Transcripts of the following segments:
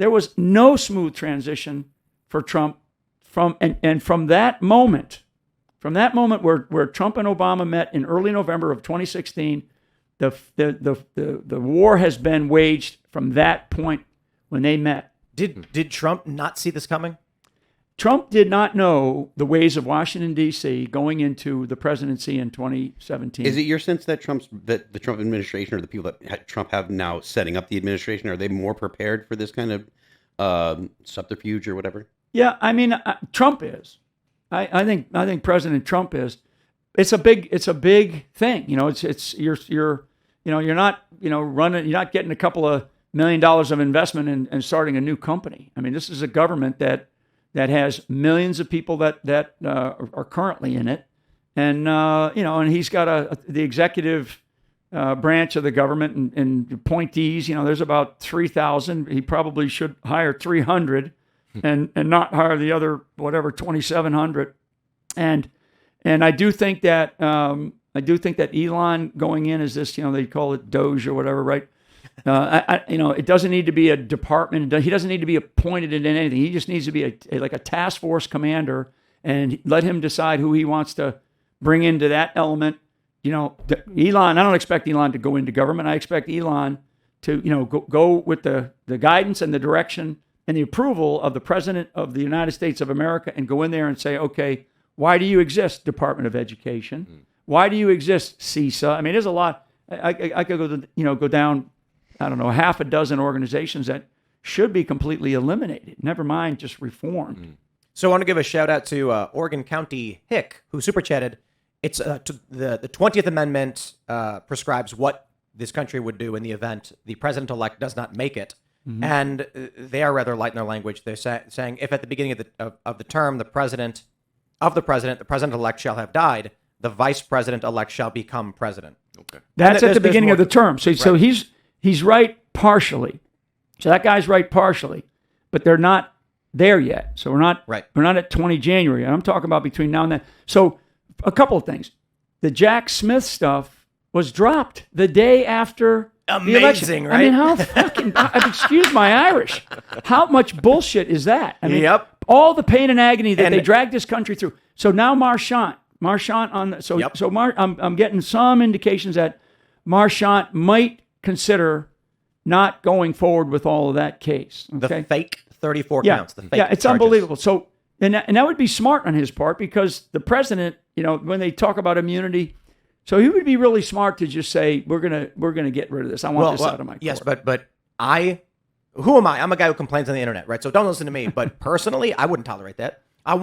there was no smooth transition for Trump from that moment where Trump and Obama met in early November of 2016, the war has been waged from that point when they met. Did Trump not see this coming? Trump did not know the ways of Washington, D.C. going into the presidency in 2017. Is it your sense that the Trump administration or the people that Trump have now setting up the administration, are they more prepared for this kind of subterfuge or whatever? Yeah, I mean, Trump is. I think President Trump is. It's a big thing. You know, you're not running. You're not getting a couple of $1 million of investment and starting a new company. I mean, this is a government that has millions of people that are currently in it, and and he's got the executive branch of the government and appointees. You know, there's about 3,000. He probably should hire 300, and not hire the other 2,700. And I do think that Elon going in as this, they call it Doge or whatever, right? It doesn't need to be a department. He doesn't need to be appointed in anything. He just needs to be like a task force commander, and let him decide who he wants to bring into that element. Elon. I don't expect Elon to go into government. I expect Elon to go with the guidance and the direction and the approval of the President of the United States of America, and go in there and say, okay, why do you exist, Department of Education? Why do you exist, CISA? I mean, there's a lot. I could go down, I don't know, half a dozen organizations that should be completely eliminated. Never mind just reformed. So I want to give a shout out to Oregon County Hick, who super chatted. It's the 20th Amendment prescribes what this country would do in the event the president-elect does not make it. And they are rather light in their language. They're saying if at the beginning of the term, the president-elect shall have died, the vice president-elect shall become president. Okay, that's at the beginning of the term. So he's right partially. So that guy's right partially, but they're not there yet. So we're not at 20 January. I'm talking about between now and then. So a couple of things. The Jack Smith stuff was dropped the day after the election. Right? I mean, how fucking, excuse my Irish, how much bullshit is that? I mean, all the pain and agony that they dragged this country through. So now Marchant on the, I'm getting some indications that Marchant might consider not going forward with all of that case. Okay? The fake 34 counts. The fake it's charges. Unbelievable. So, and that would be smart on his part, because the president, when they talk about immunity, so he would be really smart to just say, we're gonna get rid of this. I want this out of my court. Yes, but who am I? I'm a guy who complains on the internet, right? So don't listen to me. But personally, I wouldn't tolerate that. I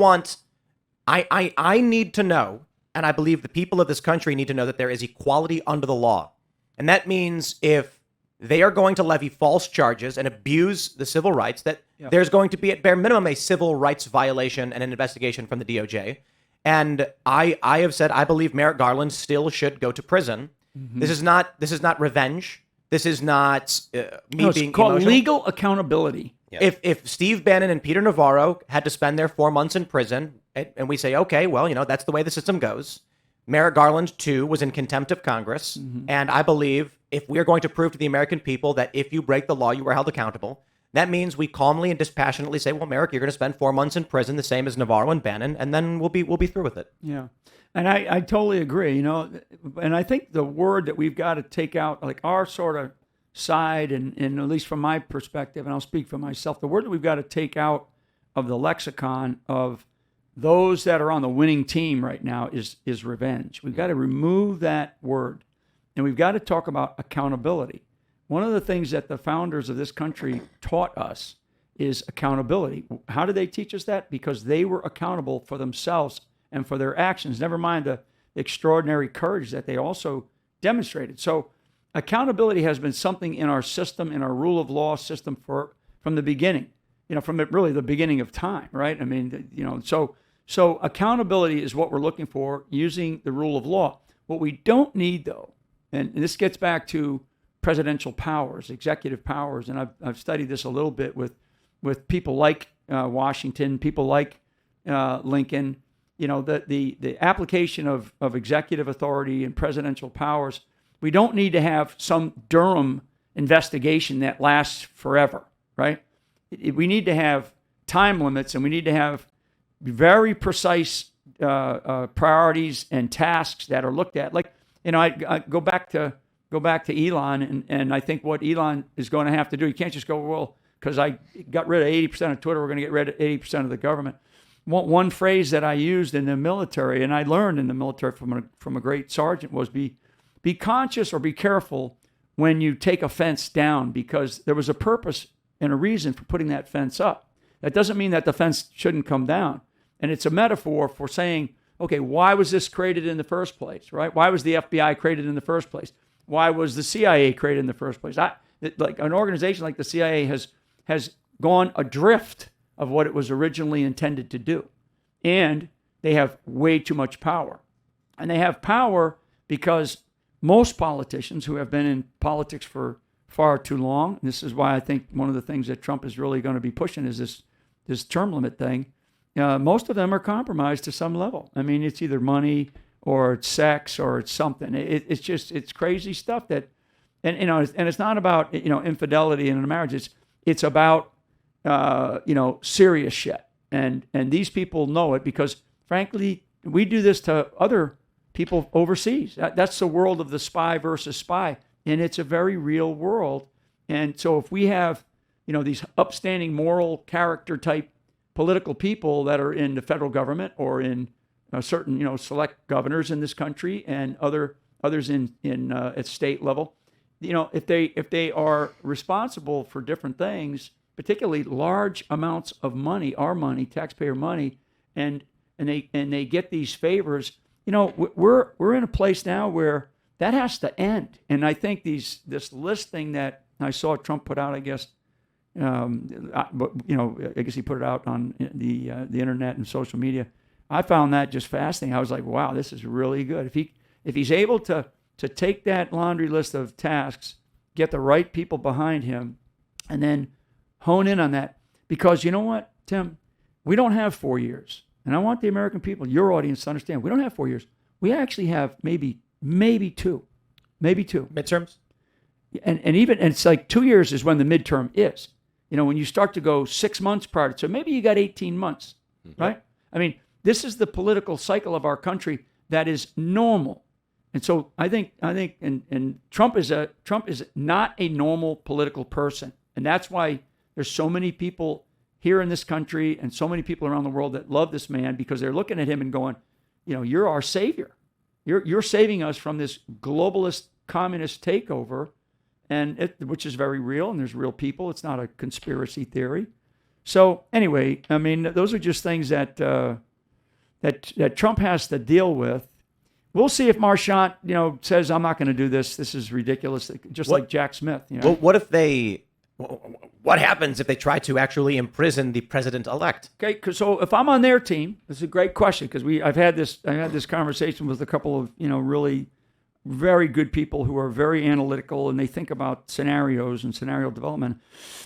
need to know, and I believe the people of this country need to know, that there is equality under the law. And that means if they are going to levy false charges and abuse the civil rights, that there's going to be at bare minimum a civil rights violation and an investigation from the DOJ. And I have said I believe Merrick Garland still should go to prison. This is not revenge. This is not me being called emotional. Legal accountability. Yeah. If Steve Bannon and Peter Navarro had to spend their 4 months in prison, and we say, okay, well, that's the way the system goes. Merrick Garland, too, was in contempt of Congress. And I believe if we are going to prove to the American people that if you break the law, you are held accountable, that means we calmly and dispassionately say, well, Merrick, you're going to spend 4 months in prison, the same as Navarro and Bannon, and then we'll be through with it. Yeah. And I totally agree, and I think the word that we've got to take out, like our sort of side, and at least from my perspective, and I'll speak for myself, the word that we've got to take out of the lexicon of those that are on the winning team right now is revenge. We've got to remove that word, and we've got to talk about accountability. One of the things that the founders of this country taught us is accountability. How did they teach us that? Because they were accountable for themselves and for their actions, never mind the extraordinary courage that they also demonstrated. So accountability has been something in our system, in our rule of law system from the beginning, from really the beginning of time, right? I mean, so accountability is what we're looking for using the rule of law. What we don't need, though, and this gets back to presidential powers, executive powers, and I've studied this a little bit with people like Washington, people like Lincoln. The application of executive authority and presidential powers. We don't need to have some Durham investigation that lasts forever, right? we need to have time limits, and we need to have very precise priorities and tasks that are looked at. Like, I go back to Elon, and I think what Elon is going to have to do, you can't just go, well, because I got rid of 80% of Twitter, we're going to get rid of 80% of the government. One phrase that I used in the military, and I learned in the military from a great sergeant, was be conscious or be careful when you take a fence down, because there was a purpose and a reason for putting that fence up. That doesn't mean that the fence shouldn't come down. And it's a metaphor for saying, okay, why was this created in the first place, right? Why was the FBI created in the first place? Why was the CIA created in the first place? Like an organization like the CIA has gone adrift of what it was originally intended to do. And they have way too much power. And they have power because most politicians who have been in politics for far too long, this is why I think one of the things that Trump is really going to be pushing is this term limit thing. Most of them are compromised to some level. I mean, it's either money or it's sex or it's something. It's crazy stuff that, and it's not about infidelity in a marriage. It's about serious shit. And these people know it because, frankly, we do this to other people overseas. That's the world of the spy versus spy, and it's a very real world. And so if we have, these upstanding moral character type political people that are in the federal government or in certain, select governors in this country and others in at state level, if they are responsible for different things, particularly large amounts of money, our money, taxpayer money, and they get these favors. We're in a place now where that has to end. And I think this listing that I saw Trump put out, I guess, I guess he put it out on the internet and social media. I found that just fascinating. I was like, wow, this is really good. If he's able to take that laundry list of tasks, get the right people behind him, and then hone in on that. Because you know what, Tim? We don't have 4 years. And I want the American people, your audience, to understand, we don't have 4 years. We actually have maybe two. Maybe two. Midterms? And it's like 2 years is when the midterm is. When you start to go 6 months prior to, so maybe you got 18 months, right? I mean, this is the political cycle of our country that is normal. And so I think and Trump is not a normal political person. And that's why there's so many people here in this country and so many people around the world that love this man, because they're looking at him and going, you're our savior. You're saving us from this globalist communist takeover, and which is very real, and there's real people. It's not a conspiracy theory. So anyway, I mean, those are just things that Trump has to deal with. We'll see if Marchant, says, I'm not going to do this. This is ridiculous, just like Jack Smith. Well, what happens if they try to actually imprison the president-elect? Okay, so if I'm on their team, this is a great question, because I had this conversation with a couple of really very good people who are very analytical, and they think about scenarios and scenario development.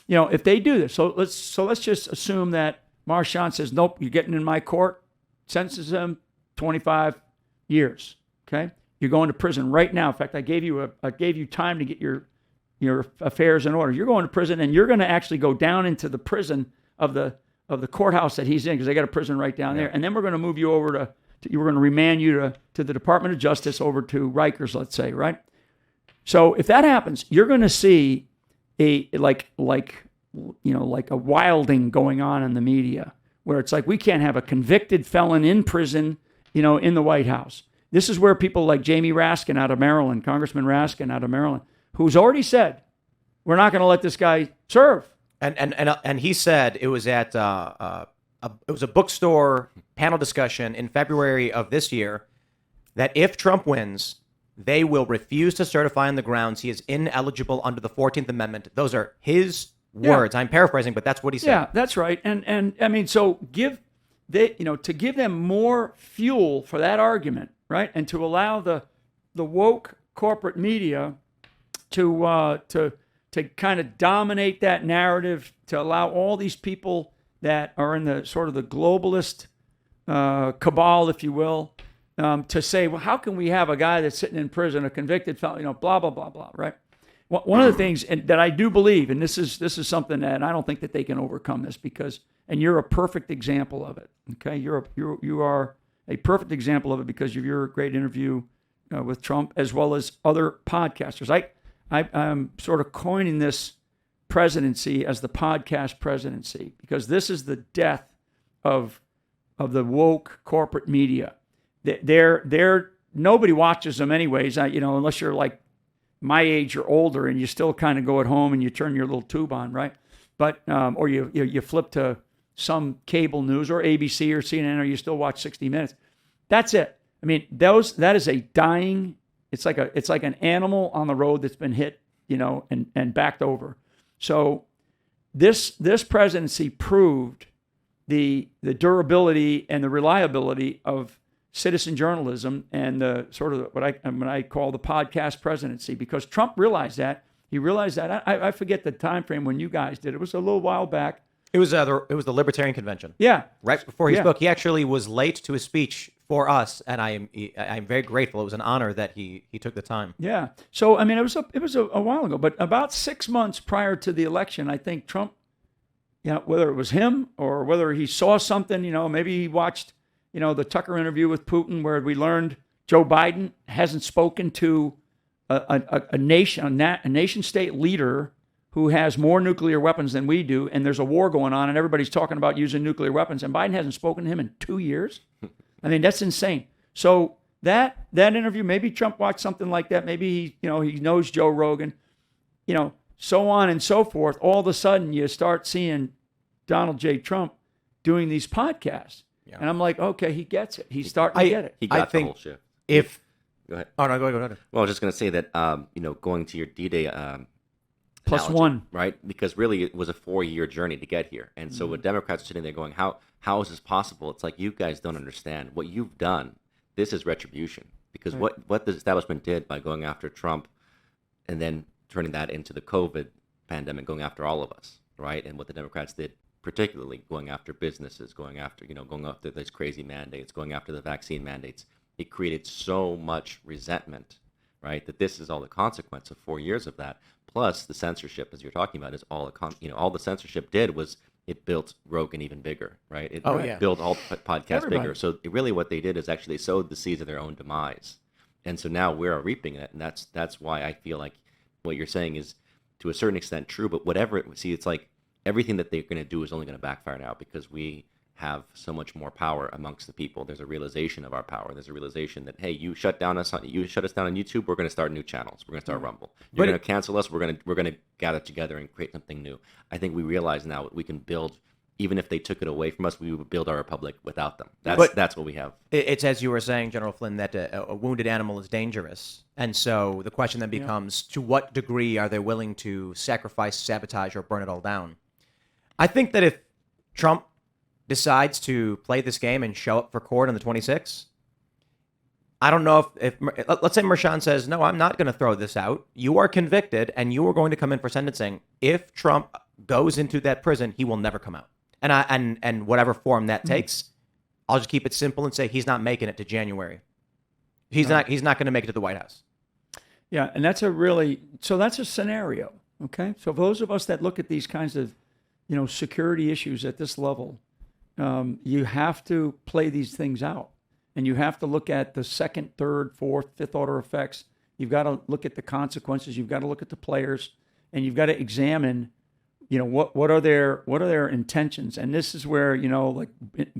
If they do this, so let's just assume that Marchant says, nope, you're getting in my court, sentences him 25 years. Okay, you're going to prison right now. In fact, I gave you time to get your affairs in order. You're going to prison, and you're going to actually go down into the prison of the courthouse that he's in, because they got a prison right down there. And then we're going to move you over to we're going to remand you to the Department of Justice, over to Rikers, let's say, right? So if that happens, you're going to see a wilding going on in the media, where it's like, we can't have a convicted felon in prison, in the White House. This is where people like Jamie Raskin out of Maryland, Congressman Raskin out of Maryland, who's already said, we're not going to let this guy serve. And he said it was at it was a bookstore panel discussion in February of this year that if Trump wins, they will refuse to certify on the grounds he is ineligible under the 14th Amendment. Those are his words. I'm paraphrasing, but that's what he said. Yeah, that's right. And I mean, so to give them more fuel for that argument, right? And to allow the woke corporate media to kind of dominate that narrative, to allow all these people that are in the sort of the globalist cabal, if you will, to say, well, how can we have a guy that's sitting in prison, a convicted felon, blah, blah, blah, blah, right? one of the things that I do believe, and this is something that I don't think that they can overcome this and you're a perfect example of it. Okay, you are a perfect example of it because of your great interview with Trump, as well as other podcasters. I'm sort of coining this presidency as the podcast presidency because this is the death of the woke corporate media. They're nobody watches them anyways. Unless you're like my age or older, and you still kind of go at home and you turn your little tube on, right? But or you flip to some cable news or ABC or CNN, or you still watch 60 Minutes. That's it. I mean, that is a dying. It's like an animal on the road that's been hit, and backed over. So this presidency proved the durability and the reliability of citizen journalism and the sort of what I call the podcast presidency, because Trump realized that. He realized that. I forget the time frame when you guys did. It was a little while back. It was the Libertarian Convention. Yeah. Right before he spoke. He actually was late to his speech for us, and I'm very grateful. It was an honor that he took the time. Yeah. So it was a while ago, but about 6 months prior to the election, I think Trump, whether it was him or whether he saw something, maybe he watched, the Tucker interview with Putin, where we learned Joe Biden hasn't spoken to a nation state leader who has more nuclear weapons than we do, and there's a war going on, and everybody's talking about using nuclear weapons, and Biden hasn't spoken to him in 2 years. I mean, that's insane. So that interview, maybe Trump watched something like that. Maybe he knows Joe Rogan, so on and so forth. All of a sudden, you start seeing Donald J. Trump doing these podcasts, and I'm like, okay, he gets it. He's starting to get it. He got the whole shift. Go ahead. Oh no, go ahead. Well, I was just going to say that going to your D-Day Plus analogy, one, right? Because really, it was a 4-year journey to get here, and so with Democrats sitting there going, how is this possible? It's like, you guys don't understand what you've done. This is retribution, because what the establishment did by going after Trump, and then turning that into the COVID pandemic, going after all of us, right? And what the Democrats did, particularly going after businesses, going after these crazy mandates, going after the vaccine mandates, it created so much resentment, right? That this is all the consequence of 4 years of that. Plus the censorship, as you're talking about, is all the censorship did was it built Rogan even bigger, right? It built all podcasts bigger. So really what they did is actually they sowed the seeds of their own demise. And so now we're reaping it. And that's why I feel like what you're saying is to a certain extent true, but it's like everything that they're going to do is only going to backfire now because we have so much more power amongst the people. There's a realization of our power. There's a realization that, hey, you shut us down on YouTube, we're going to start new channels. We're going to start Rumble. You're going to cancel us. We're going to gather together and create something new. I think we realize now we can build. Even if they took it away from us, we would build our republic without them. That's what we have. It's as you were saying, General Flynn, that a wounded animal is dangerous. And so the question then becomes, to what degree are they willing to sacrifice, sabotage, or burn it all down? I think that if Trump decides to play this game and show up for court on the 26th, I don't know if let's say Merchan says, no, I'm not going to throw this out. You are convicted, and you are going to come in for sentencing. If Trump goes into that prison, he will never come out. And whatever form that takes, I'll just keep it simple and say he's not making it to January. He's not going to make it to the White House. Yeah, and that's a scenario. Okay, so for those of us that look at these kinds of, security issues at this level, you have to play these things out, and you have to look at the second, third, fourth, fifth order effects. You've got to look at the consequences. You've got to look at the players, and you've got to examine. What are their intentions? And this is where, like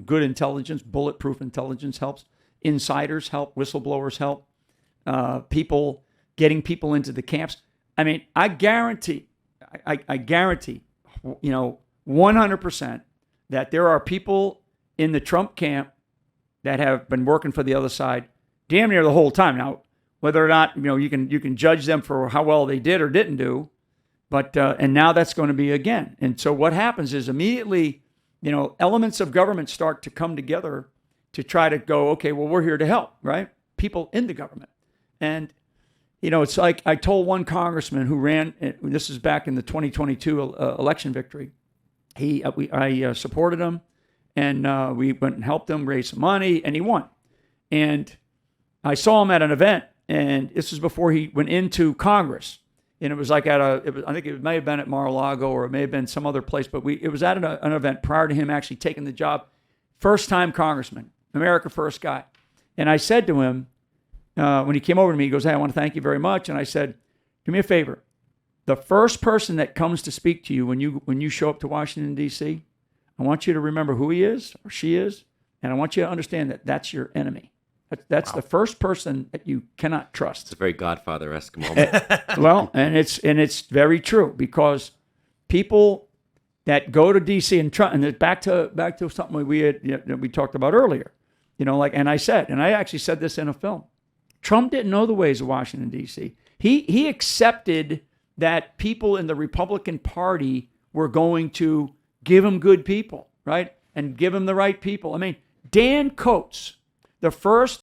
good intelligence, bulletproof intelligence helps. Insiders help. Whistleblowers help. Getting people into the camps. I mean, I guarantee, 100% that there are people in the Trump camp that have been working for the other side damn near the whole time. Now, whether or not, you can judge them for how well they did or didn't do. But and now that's going to be again. And so what happens is immediately, elements of government start to come together to try to go, okay, well, we're here to help, right? People in the government. And, it's like I told one congressman who ran, this is back in the 2022 election victory. I supported him, and we went and helped him raise some money, and he won. And I saw him at an event, and this was before he went into Congress. and it was like I think it may have been at Mar-a-Lago or it may have been some other place, but it was at an event prior to him actually taking the job. First time congressman, America First guy. And I said to him, when he came over to me, he goes, "Hey, I want to thank you very much." And I said, "Do me a favor. The first person that comes to speak to you when you show up to Washington, D.C., I want you to remember who he is or she is, and I want you to understand that that's your enemy. That's the first person that you cannot trust." It's a very Godfather-esque moment. Well, and it's very true, because people that go to D.C. and back to something we talked about earlier, and I actually said this in a film. Trump didn't know the ways of Washington, D.C. He accepted that people in the Republican Party were going to give him good people, right? And give him the right people. I mean, Dan Coates, the first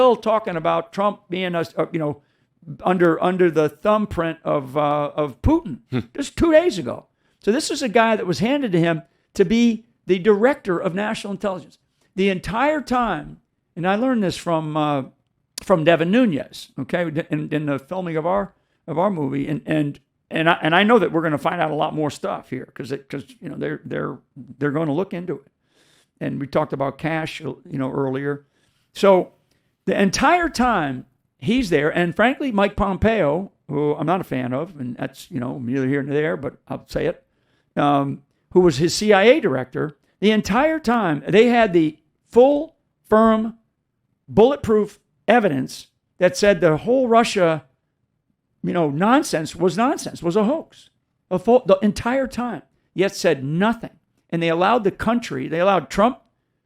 still talking about Trump being under the thumbprint of Putin just 2 days ago. So this is a guy that was handed to him to be the director of national intelligence the entire time. And I learned this from Devin Nunes, okay, in the filming of our movie, and I know that we're going to find out a lot more stuff here because they're going to look into it. And we talked about cash earlier. So the entire time he's there, and frankly, Mike Pompeo, who I'm not a fan of, and that's neither here nor there, but I'll say it, who was his CIA director, the entire time they had the full, firm, bulletproof evidence that said the whole Russia, nonsense, was a hoax, the entire time. Yet said nothing, and they allowed the country, they allowed Trump,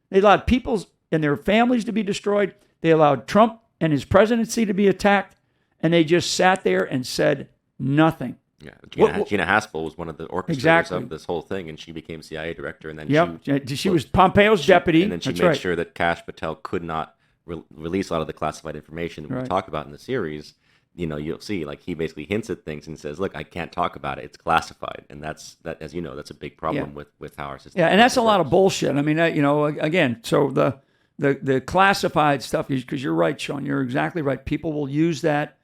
they allowed people and their families to be destroyed. They allowed Trump and his presidency to be attacked, and they just sat there and said nothing. Yeah, Gina Haspel was one of the orchestrators of this whole thing, and she became CIA director, and then she was Pompeo's deputy, and then she made sure that Kash Patel could not release a lot of the classified information that we talk about in the series. You'll see, like, he basically hints at things and says, "Look, I can't talk about it; it's classified," and that's as you know, that's a big problem with how our system. Yeah, and that's a lot of bullshit. I mean, again, so the classified stuff, because you're right, Sean. You're exactly right. People will use that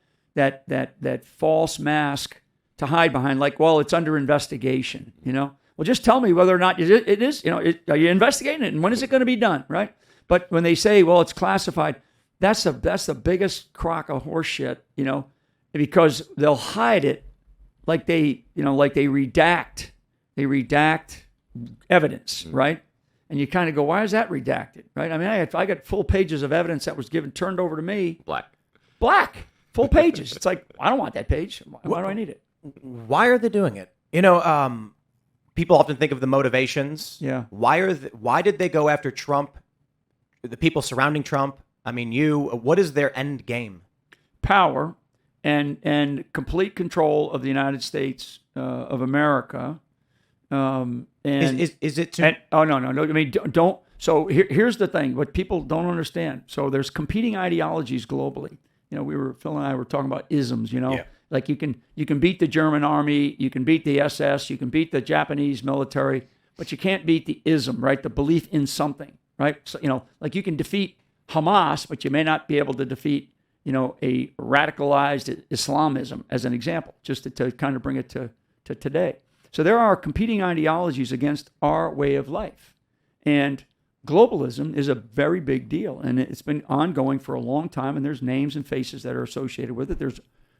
false mask to hide behind, like, well, it's under investigation. Well, just tell me whether or not it is. Are you investigating it, and when is it going to be done, right? But when they say, well, it's classified, that's the biggest crock of horse shit, because they'll hide it like they redact evidence, right? And you kind of go, why is that redacted, right? I mean, I got full pages of evidence that was turned over to me. Black, full pages. It's like, I don't want that page. Why do I need it? Why are they doing it? People often think of the motivations. Yeah. Why did they go after Trump, the people surrounding Trump? I mean, what is their end game? Power and complete control of the United States of America. Is it too? No. I mean, don't. So here's the thing: what people don't understand. So there's competing ideologies globally. Phil and I were talking about isms. Like you can beat the German army, you can beat the SS, you can beat the Japanese military, but you can't beat the ism, right? The belief in something, right? So like you can defeat Hamas, but you may not be able to defeat a radicalized Islamism, as an example, just to kind of bring it to today. So there are competing ideologies against our way of life. And globalism is a very big deal. And it's been ongoing for a long time. And there's names and faces that are associated with it.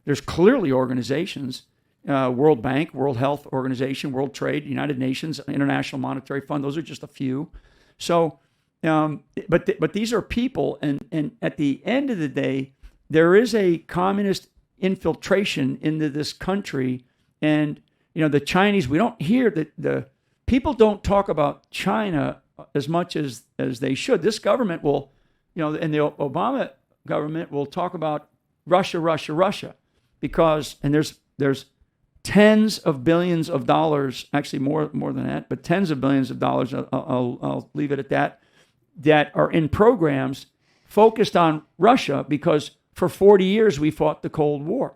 There's clearly organizations, World Bank, World Health Organization, World Trade, United Nations, International Monetary Fund. Those are just a few. So, but these are people. And at the end of the day, there is a communist infiltration into this country. And the Chinese, we don't hear that the people don't talk about China as much as they should. This government will, and the Obama government will talk about Russia, because, and there's tens of billions of dollars, actually more than that, but tens of billions of dollars, I'll leave it at that, that are in programs focused on Russia, because for 40 years we fought the Cold War.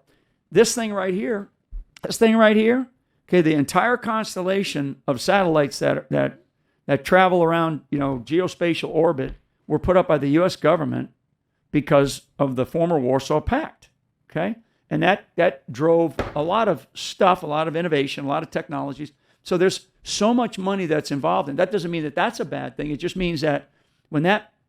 This thing right here, okay, the entire constellation of satellites that travel around, geospatial orbit were put up by the U.S. government because of the former Warsaw Pact, okay? And that drove a lot of stuff, a lot of innovation, a lot of technologies. So there's so much money that's involved, and that doesn't mean that that's a bad thing. It just means that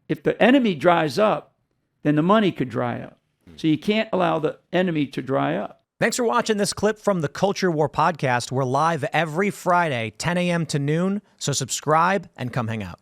if the enemy dries up, then the money could dry up. So you can't allow the enemy to dry up. Thanks for watching this clip from the Culture War Podcast. We're live every Friday, 10 a.m. to noon, so subscribe and come hang out.